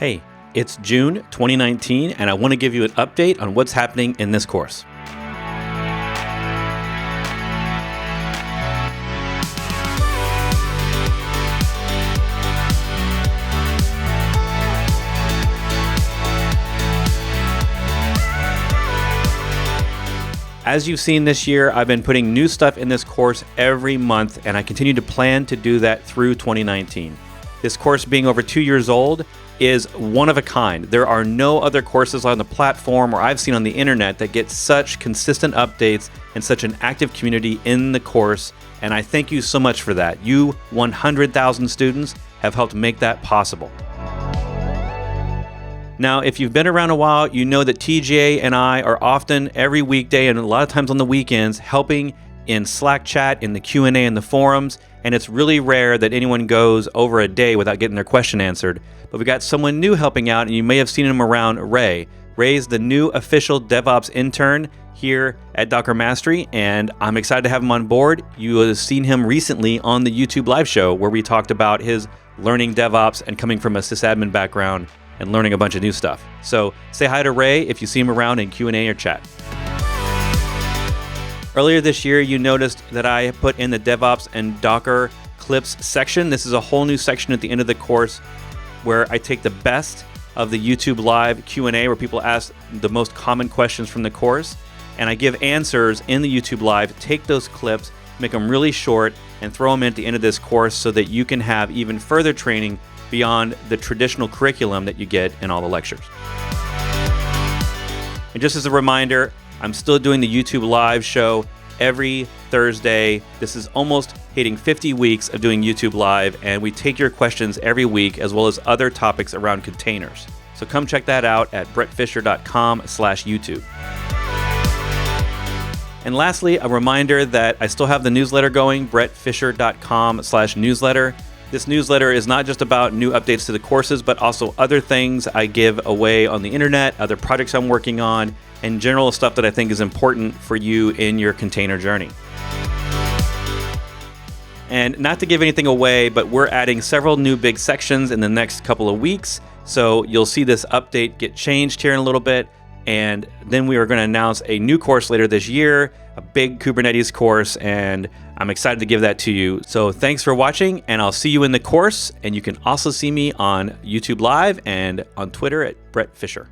Hey, it's June 2019, and I want to give you an update on what's happening in this course. As you've seen this year, I've been putting new stuff in this course every month, and I continue to plan to do that through 2019. This course, being over 2 years old, is one of a kind. There are no other courses on the platform or I've seen on the internet that get such consistent updates and such an active community in the course, and I thank you so much for that. You 100,000 students have helped make that possible. Now, if you've been around a while, you know that TJ and I are often every weekday and a lot of times on the weekends helping in Slack chat, in the Q&A, and the forums, and it's really rare that anyone goes over a day without getting their question answered. But we got someone new helping out, and you may have seen him around, Ray. Ray's the new official DevOps Intern here at Docker Mastery, and I'm excited to have him on board. You have seen him recently on the YouTube live show where we talked about his learning DevOps and coming from a sysadmin background and learning a bunch of new stuff. So say hi to Ray if you see him around in Q&A or chat. Earlier this year, you noticed that I put in the DevOps and Docker clips section. This is a whole new section at the end of the course where I take the best of the YouTube live Q&A where people ask the most common questions from the course, and I give answers in the YouTube live, take those clips, make them really short, and throw them in at the end of this course so that you can have even further training beyond the traditional curriculum that you get in all the lectures. And just as a reminder, I'm still doing the YouTube live show every Thursday. This is almost hitting 50 weeks of doing YouTube live, and we take your questions every week as well as other topics around containers. So come check that out at brettfisher.com/YouTube. And lastly, a reminder that I still have the newsletter going, brettfisher.com/newsletter. This newsletter is not just about new updates to the courses, but also other things I give away on the internet, other projects I'm working on, and general stuff that I think is important for you in your container journey. And not to give anything away, but we're adding several new big sections in the next couple of weeks. So you'll see this update get changed here in a little bit. And then we are going to announce a new course later this year, a big Kubernetes course, and I'm excited to give that to you. So thanks for watching, and I'll see you in the course. And you can also see me on YouTube Live and on Twitter at Brett Fisher.